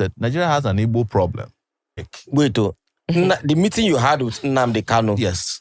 that Nigeria has an Igbo problem. Wait, the meeting you had with Nnamdi Kanu. Yes.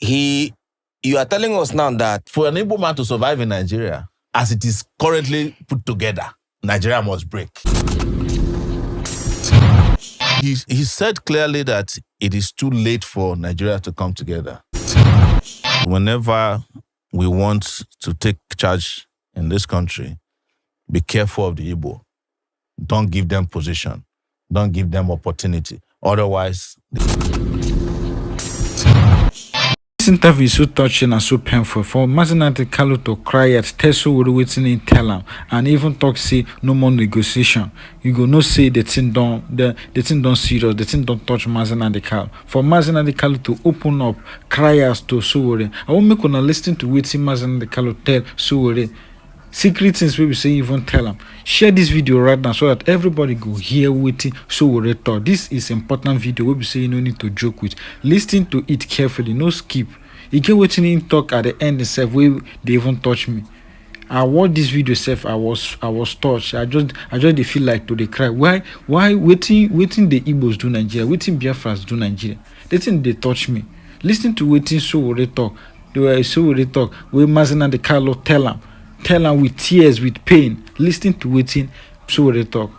You are telling us now that for an Igbo man to survive in Nigeria, as it is currently put together, Nigeria must break. He said clearly that it is too late for Nigeria to come together. Whenever we want to take charge in this country, be careful of the Igbo. Don't give them position. Don't give them opportunity. Otherwise... This interview is so touching and so painful for Nnamdi Kanu to cry at Teso will waiting in tell him and even talk say no more negotiation. You go no say the thing don't serious, the thing don't touch Nnamdi Kanu. For Nnamdi Kanu to open up, cry as to Sowore. I won't make una listen to waiting Nnamdi Kanu tell Sowore. Secret things we say even tell them. Share this video right now so that everybody go hear waiting Sowore talk. This is important video we say you no need to joke with. Listen to it carefully, no skip. You get waiting in talk at the end itself where they even touch me. I watched this video self, I was touched. I just feel like to the cry. Why waiting the Igbos do Nigeria, waiting Biafras do Nigeria. They think they touch me. Listen to waiting Sowore talk. The way Sowore talk, where Nnamdi Kanu tell him with tears, with pain. Listen to waiting Sowore talk.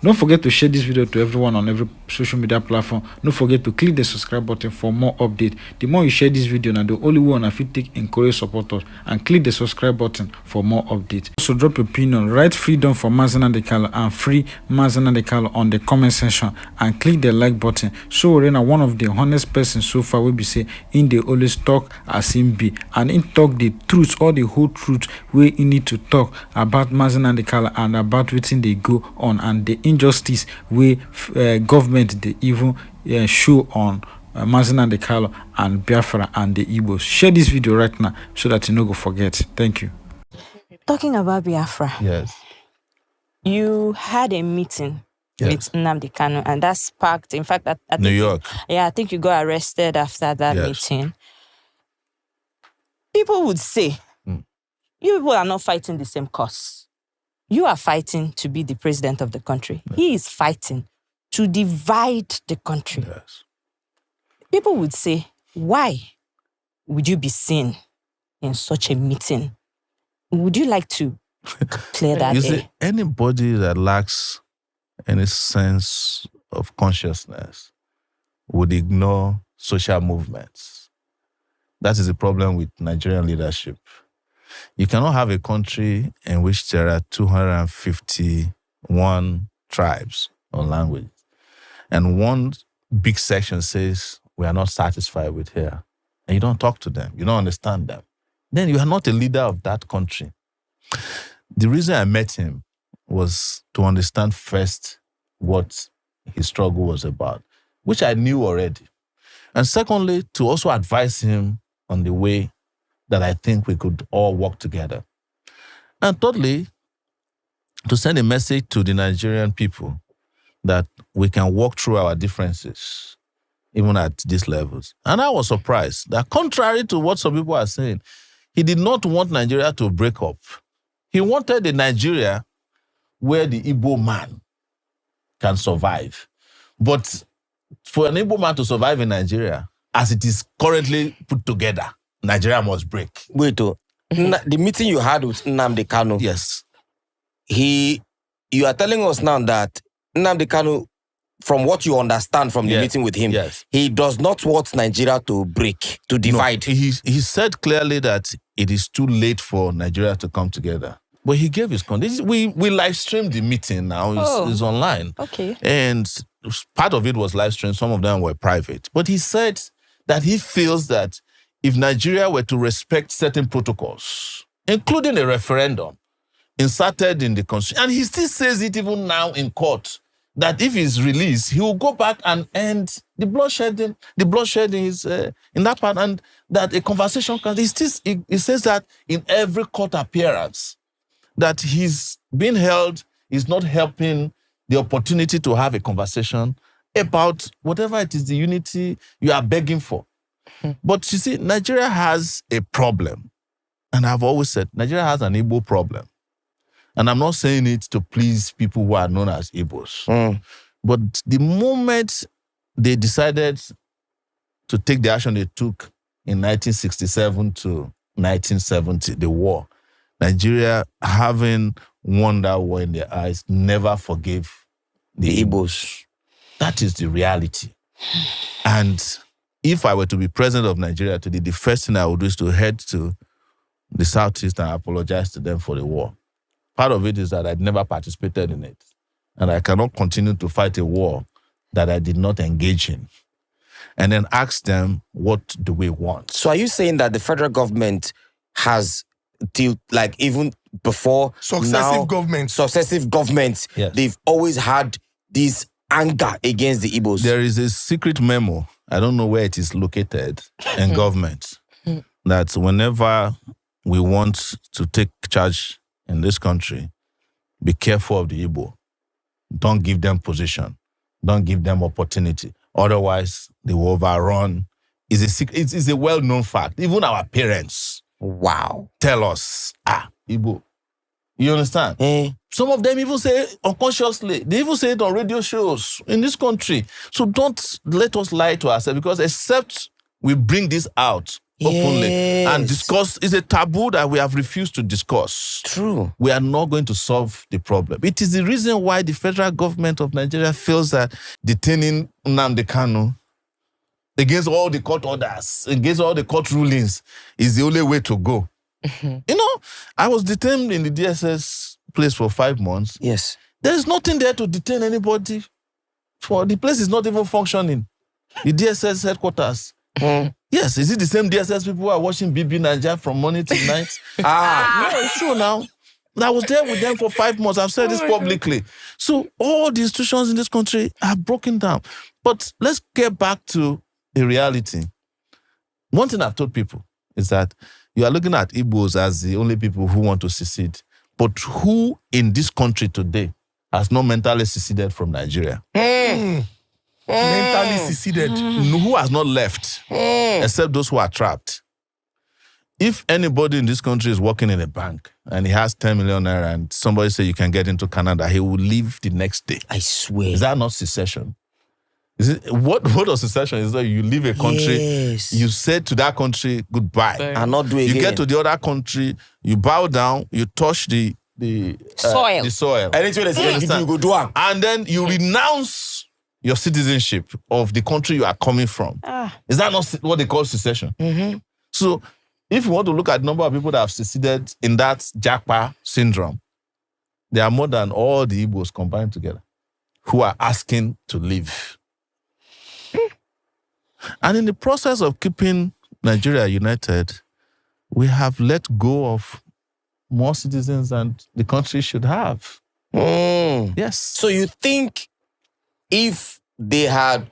Don't forget to share this video to everyone on every social media platform. Don't forget to click the subscribe button for more updates. The more you share this video, now the only one I feel take encourage supporters, and click the subscribe button for more updates. Also drop your opinion, write freedom for Nnamdi Kanu and free Nnamdi Kanu on the comment section, and click the like button. Sowore na one of the honest persons so far will be say in the always talk as him be, and in talk the truth, all the whole truth where you need to talk about Nnamdi Kanu and about everything they go on and the injustice where government they even show on Nnamdi Kanu and Biafra and the Igbos. Share this video right now so that you no go forget. Thank you. Talking about Biafra. Yes. You had a meeting with Nnamdi Kanu, and that sparked, in fact, I think New York. I think you got arrested after that meeting. People would say, you people are not fighting the same cause. You are fighting to be the president of the country. Yes. He is fighting to divide the country. Yes. People would say, why would you be seen in such a meeting? Would you like to clear that You air? see, anybody that lacks any sense of consciousness would ignore social movements. That is the problem with Nigerian leadership. You cannot have a country in which there are 251 tribes or languages, and one big section says, we are not satisfied with here, and you don't talk to them, you don't understand them, then you are not a leader of that country. The reason I met him was to understand first what his struggle was about, which I knew already. And secondly, to also advise him on the way that I think we could all work together. And thirdly, to send a message to the Nigerian people that we can walk through our differences, even at these levels. And I was surprised that contrary to what some people are saying, he did not want Nigeria to break up. He wanted a Nigeria where the Igbo man can survive. But for an Igbo man to survive in Nigeria, as it is currently put together, Nigeria must break. Wait, the meeting you had with Nnamdi Kanu. Yes. You are telling us now that Nnamdi Kanu, from what you understand from the meeting with him, he does not want Nigeria to break, to divide. No, he said clearly that it is too late for Nigeria to come together. But he gave his conditions. We live streamed the meeting now. It's online. Okay. And part of it was live streamed. Some of them were private. But he said that he feels that if Nigeria were to respect certain protocols, including a referendum inserted in the constitution, and he still says it even now in court, that if he's released, he will go back and end the bloodshedding. The bloodshedding is in that part, and that a conversation can. He says that in every court appearance, that he's being held is not helping the opportunity to have a conversation about whatever it is, the unity you are begging for. But you see, Nigeria has a problem. And I've always said, Nigeria has an Igbo problem. And I'm not saying it to please people who are known as Igbos. But the moment they decided to take the action they took in 1967 to 1970, the war, Nigeria, having won that war in their eyes, never forgave the Igbos. That is the reality. And if I were to be president of Nigeria today, the first thing I would do is to head to the Southeast and apologize to them for the war. Part of it is that I'd never participated in it. And I cannot continue to fight a war that I did not engage in. And then ask them, what do we want? So are you saying that the federal government has, even before successive governments, yes, they've always had this anger against the Igbos? There is a secret memo, I don't know where it is located, in government, that whenever we want to take charge in this country, be careful of the Igbo. Don't give them position. Don't give them opportunity. Otherwise, they will overrun. It's a well-known fact. Even our parents tell us, Igbo. You understand? Some of them even say unconsciously. They even say it on radio shows in this country. So don't let us lie to ourselves, because except we bring this out openly and discuss, it's a taboo that we have refused to discuss. True. We are not going to solve the problem. It is the reason why the federal government of Nigeria feels that detaining Nnamdi Kanu against all the court orders, against all the court rulings, is the only way to go. You know, I was detained in the DSS place for 5 months. Yes. There is nothing there to detain anybody. The place is not even functioning. The DSS headquarters. Yes, is it the same DSS people who are watching BB Nigeria from morning to night? No, it's true now. I was there with them for 5 months. I've said this publicly. So all the institutions in this country are broken down. But let's get back to the reality. One thing I've told people is that you are looking at Igbos as the only people who want to secede. But who in this country today has not mentally seceded from Nigeria? Mentally seceded. Who has not left, except those who are trapped? If anybody in this country is working in a bank and he has 10 million naira and somebody say you can get into Canada, he will leave the next day. I swear. Is that not secession? Is it what is secession? Is that you leave a country, you say to that country goodbye, and not do it again. You get to the other country, you bow down, you touch the soil. Anything they say, you go do it. And then you renounce your citizenship of the country you are coming from. Is that not what they call secession? So if you want to look at the number of people that have seceded in that Japa syndrome, there are more than all the Igbos combined together who are asking to leave. And in the process of keeping Nigeria united, we have let go of more citizens than the country should have. Yes. So you think if they had,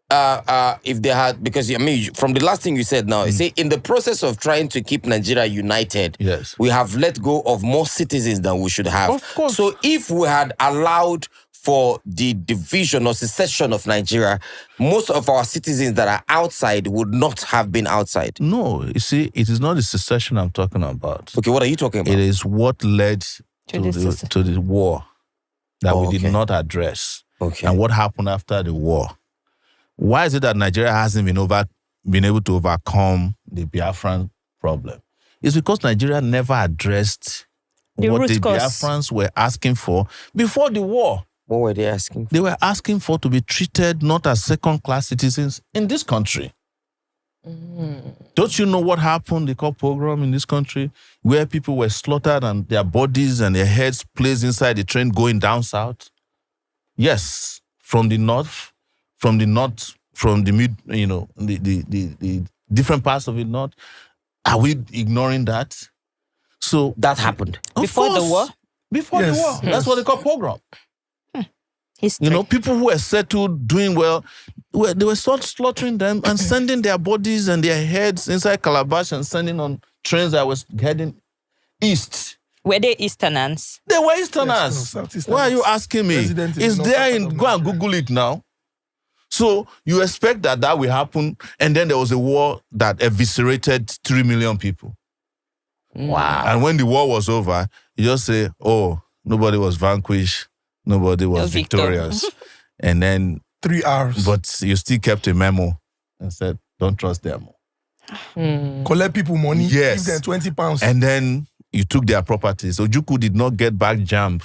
because I mean, from the last thing you said now, you say in the process of trying to keep Nigeria united, yes, we have let go of more citizens than we should have. Of course. So if we had allowed for the division or secession of Nigeria, most of our citizens that are outside would not have been outside. No, you see, it is not the secession I'm talking about. Okay, what are you talking about? It is what led to the war that we did not address. Okay. And what happened after the war. Why is it that Nigeria hasn't been able to overcome the Biafran problem? It's because Nigeria never addressed what the Biafrans were asking for before the war. What were they asking for? They were asking for to be treated not as second-class citizens in this country. Don't you know what happened? They call pogrom in this country, where people were slaughtered and their bodies and their heads placed inside the train going down south? Yes, from the north, from the mid, the different parts of the north. Are we ignoring that? So that happened before the war. Before the war, that's what they call pogrom. History. People who were settled, doing well, they were slaughtering them and sending their bodies and their heads inside calabash and sending on trains that was heading east. Were they Easterners? They were Easterners. Yes, Why are you asking me? It's there go and Google it now. So you expect that will happen, and then there was a war that eviscerated 3 million people. Wow. And when the war was over, You just say, oh, nobody was vanquished, nobody was victorious. And then 3 hours. But you still kept a memo and said, don't trust them. Collect people money, yes. give them 20 pounds. And then you took their properties. Ojukwu did not get back JAMB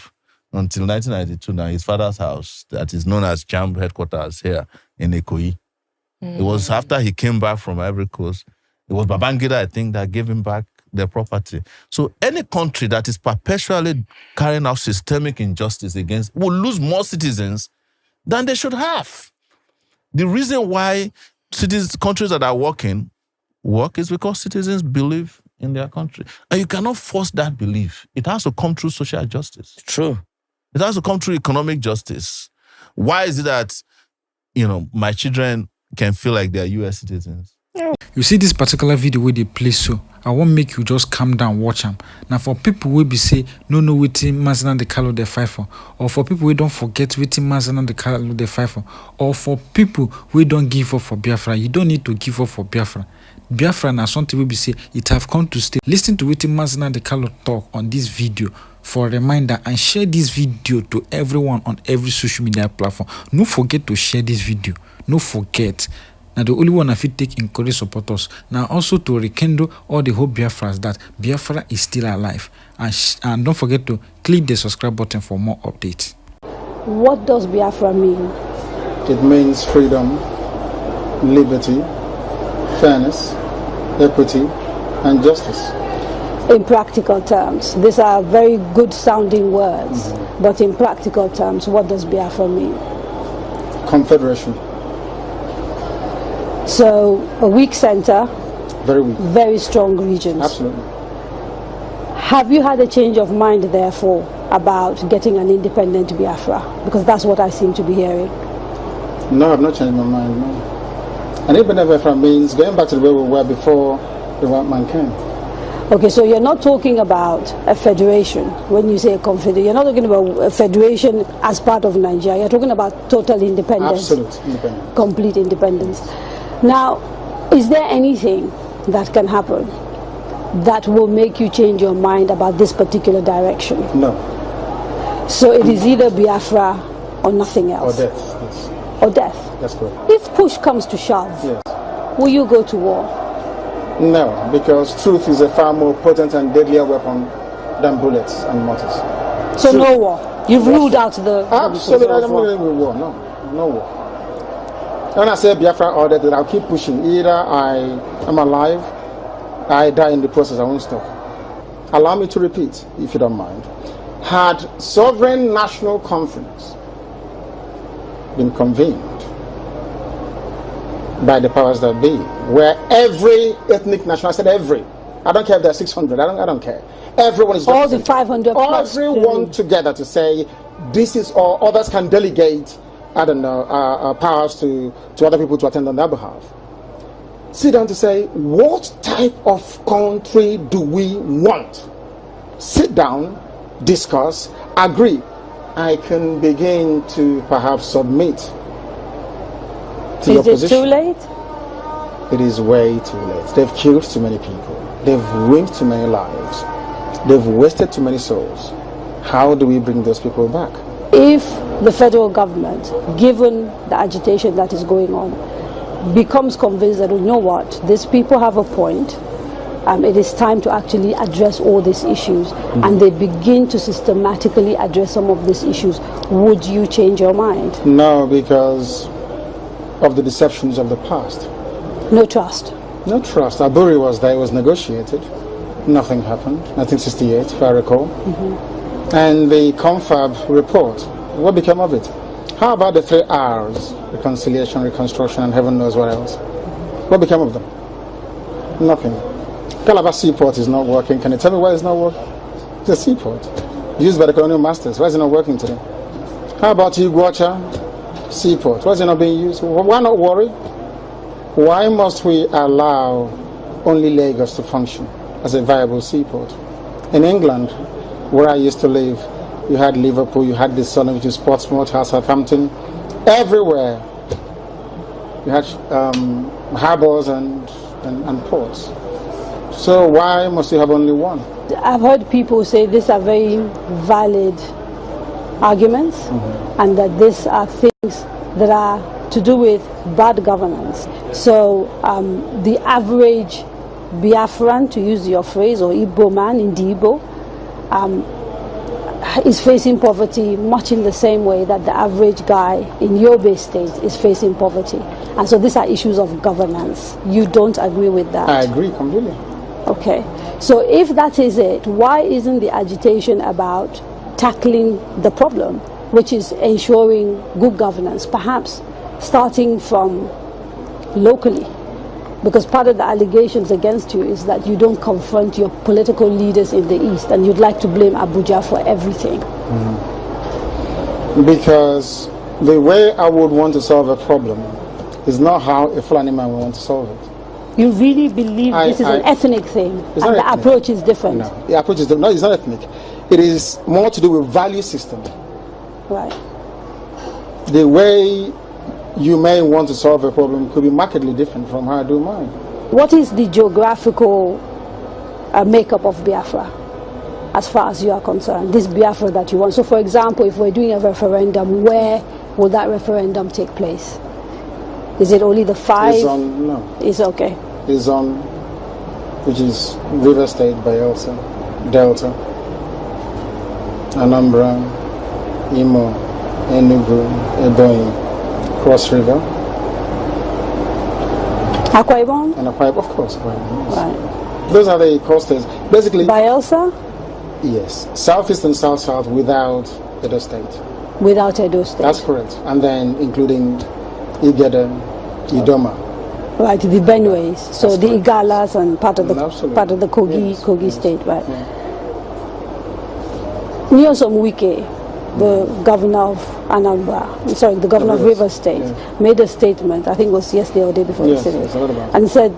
until 1992 now, his father's house, that is known as JAMB headquarters here in Ikoyi. It was after he came back from Ivory Coast. It was Babangida, I think, that gave him back their property. So any country that is perpetually carrying out systemic injustice against will lose more citizens than they should have. The reason why countries that are work is because citizens believe in their country. And you cannot force that belief. It has to come through social justice. True. It has to come through economic justice. Why is it that, my children can feel like they're US citizens? You see this particular video where they play, so I won't make you just calm down, watch them. Now for people who be say, no waiting Nnamdi Kanu they fight for, or for people who don't forget waiting Nnamdi Kanu they fight for, or for people who don't give up for Biafra, you don't need to give up for Biafra. Biafra now something will be say, it have come to stay. Listen to waiting Nnamdi Kanu talk on this video for a reminder and share this video to everyone on every social media platform. No forget to share this video. No forget. Now the only one I feel take encourage supporters. Now also to rekindle all the hope Biafras that Biafra is still alive. And don't forget to click the subscribe button for more updates. What does Biafra mean? It means freedom, liberty, fairness, equity, and justice. In practical terms, these are very good sounding words, but in practical terms, what does Biafra mean? Confederation. So, a weak center, very weak, very strong regions. Absolutely. Have you had a change of mind, therefore, about getting an independent Biafra? Because that's what I seem to be hearing. No, I've not changed my mind, no. An independent Biafra means going back to the way we were before the white man came. Okay, so you're not talking about a federation when you say a confederation. You're not talking about a federation as part of Nigeria. You're talking about total independence. Absolute independence. Complete independence. Now, is there anything that can happen that will make you change your mind about this particular direction? No. So it is either Biafra or nothing else? Or death, yes. Or death? That's correct. If push comes to shove, yes, will you go to war? No, because truth is a far more potent and deadlier weapon than bullets and mortars. So truth. No war? You've ruled out the... Absolutely, I don't believe in war, no war. When I say Biafra or death, I'll keep pushing. Either I am alive, I die in the process, I won't stop. Allow me to repeat, if you don't mind. Had sovereign national conference been convened by the powers that be, where every ethnic nation, I said every, I don't care if there are 600, I don't care. Everyone is all the 500 plus. Everyone together to say, this is all, others can delegate, I don't know, powers to other people to attend on their behalf. Sit down to say, what type of country do we want? Sit down, discuss, agree. I can begin to perhaps submit to your position. Is it too late? It is way too late. They've killed too many people. They've ruined too many lives. They've wasted too many souls. How do we bring those people back? If the federal government, given the agitation that is going on, becomes convinced that, you know what, these people have a point, it is time to actually address all these issues, and they begin to systematically address some of these issues, would you change your mind? No, because of the deceptions of the past. No trust? No trust. Aburi was there, it was negotiated. Nothing happened. 1968, if I recall. And the confab report, what became of it? How about the 3 R's? Reconciliation, reconstruction, and heaven knows what else. What became of them? Nothing. Calabar Seaport is not working. Can you tell me why it's not working? It's a seaport used by the colonial masters. Why is it not working today? How about Iguacha Seaport? Why is it not being used? Why not worry? Why must we allow only Lagos to function as a viable seaport? In England, where I used to live, you had Liverpool, you had the Sun, which is Portsmouth, Southampton, everywhere. You had harbors and ports. So why must you have only one? I've heard people say these are very valid arguments, and that these are things that are to do with bad governance. So the average Biafran, to use your phrase, or Igbo man in the Igbo, is facing poverty much in the same way that the average guy in Yobe State is facing poverty. And so these are issues of governance. You don't agree with that? I agree completely. Okay. So if that is it, why isn't the agitation about tackling the problem, which is ensuring good governance, perhaps starting from locally? Because part of the allegations against you is that you don't confront your political leaders in the East, and you'd like to blame Abuja for everything. Because the way I would want to solve a problem is not how a Fulani man would want to solve it. You really believe this is an ethnic thing, and the approach is different? No, the approach is different. No, it's not ethnic. It is more to do with value system. Right. The way you may want to solve a problem could be markedly different from how I do mine. What is the geographical makeup of Biafra, as far as you are concerned? This Biafra that you want. So, for example, if we're doing a referendum, where will that referendum take place? Is it only the 5? It's on, no. It's okay. It's on, which is River State, Bayelsa, Delta, Anambra, Imo, Enugu, Ebonyi, Cross River. Akwa Ibom? And Akwa Ibom, of course. Yes. Right. Those are the coasters. Basically. Bayelsa? Yes. Southeast and South-South without Edo State. Without Edo State. That's correct. And then including Igede, Idoma. Right, the Benues. So that's the correct. Igalas and part of the Kogi, yes. Kogi yes. State, right? Yeah. Nyosom Wike, the governor of Anambra, sorry, the governor of River State, made a statement, I think it was yesterday or the day before yesterday, and said,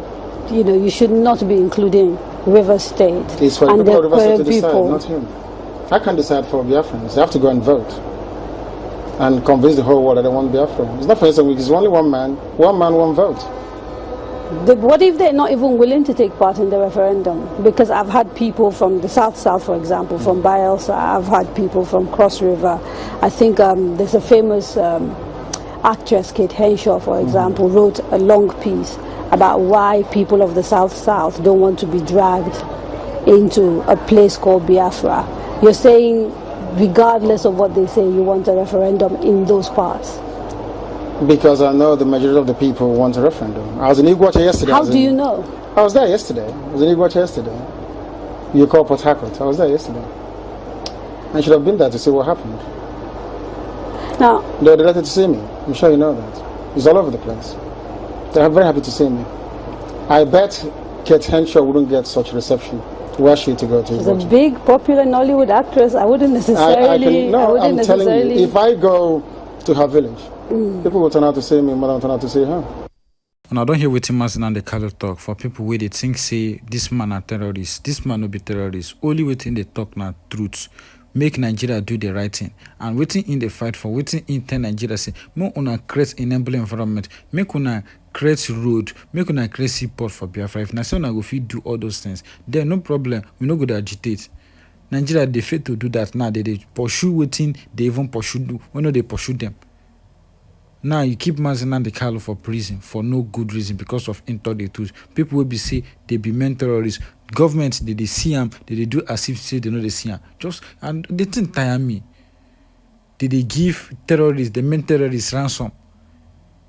you know, you should not be including River State. It's for the people of River State to decide, not him. I can't decide for Biafrans. They have to go and vote and convince the whole world that they want Biafra. It's not for instance, it's only one man, one vote. What if they're not even willing to take part in the referendum? Because I've had people from the South, for example, from Bayelsa. I've had people from Cross River. I think there's a famous actress, Kate Henshaw, for example, wrote a long piece about why people of the South don't want to be dragged into a place called Biafra. You're saying, regardless of what they say, you want a referendum in those parts? Because I know the majority of the people want a referendum. I was in Iguacha yesterday. How do you know? I was there yesterday. I was in Iguacha yesterday. You call Port Harcourt. I was there yesterday. I should have been there to see what happened. Now, they're delighted to see me. I'm sure you know that. It's all over the place. They're very happy to see me. I bet Kate Henshaw wouldn't get such reception. Where she to go to? She's a big, popular Nollywood actress. I wouldn't necessarily. I'm telling you, if I go to her village, people will turn out to see me more than turn out to see her. And I don't hear what Nnamdi Kanu talk for people where they think say this man are terrorist, this man no be terrorist. Only waiting they talk now truth. Make Nigeria do the right thing. And waiting in the fight for waiting in ten Nigeria say, make una create enable environment, make una create road, make una create seaport for Biafra. If National go fit do all those things, then no problem. We no go to agitate. Nigeria they fail to do that now. They pursue waiting, they even pursue when they pursue them. Now you keep Nnamdi Kanu for prison for no good reason because of the truth. People will be say they be men terrorists. Government they see them, they do as if say they know they see them. Just and they didn't tire me. They give terrorists, the men terrorists ransom.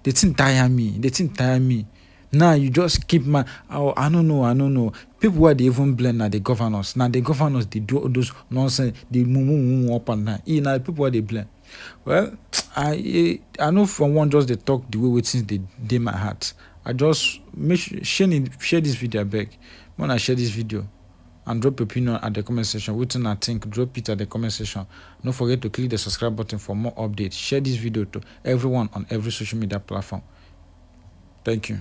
They didn't tire me. Now you just keep I don't know. People where they even blame now the governors. Now the governors they do all those nonsense. They move up and down. Now people where they blame. Well, I know from one just they talk the way since they did my heart. I just share this video back. When I share this video and drop your opinion at the comment section. What I think, drop it at the comment section. Don't forget to click the subscribe button for more updates. Share this video to everyone on every social media platform. Thank you.